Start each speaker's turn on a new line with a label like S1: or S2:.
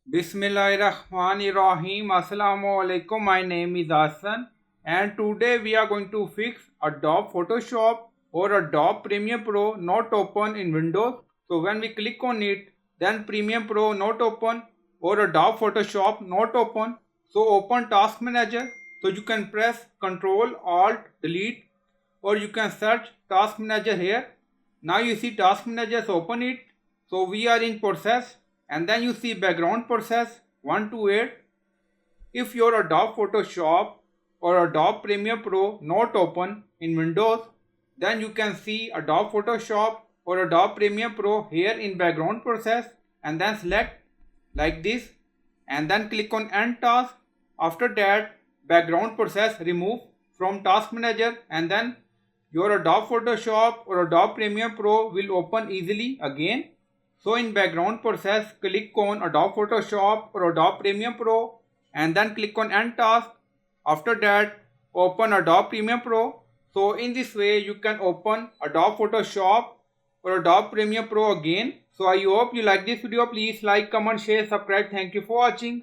S1: Bismillahirrahmanirrahim. Assalamu alaikum. My name is Hassan and today we are going to fix Adobe Photoshop or Adobe Premiere Pro not open in Windows. So when we click on it, then Premiere Pro not open or Adobe Photoshop not open. So open Task Manager. So you can press Ctrl Alt Delete or you can search Task Manager here. Now you see Task Manager, so open it. So we are in process and then you see background process 1 to 8. If your Adobe Photoshop or Adobe Premiere Pro not open in Windows, then you can see Adobe Photoshop or Adobe Premiere Pro here in background process and then select like this and then click on end task. After that, background process remove from task manager and then your Adobe Photoshop or Adobe Premiere Pro will open easily again. So in background process, click on Adobe Photoshop or Adobe Premiere Pro and then click on end task. After that, open Adobe Premiere Pro. So in this way, you can open Adobe Photoshop or Adobe Premiere Pro again. So I hope you like this video. Please like, comment, share, subscribe. Thank you for watching.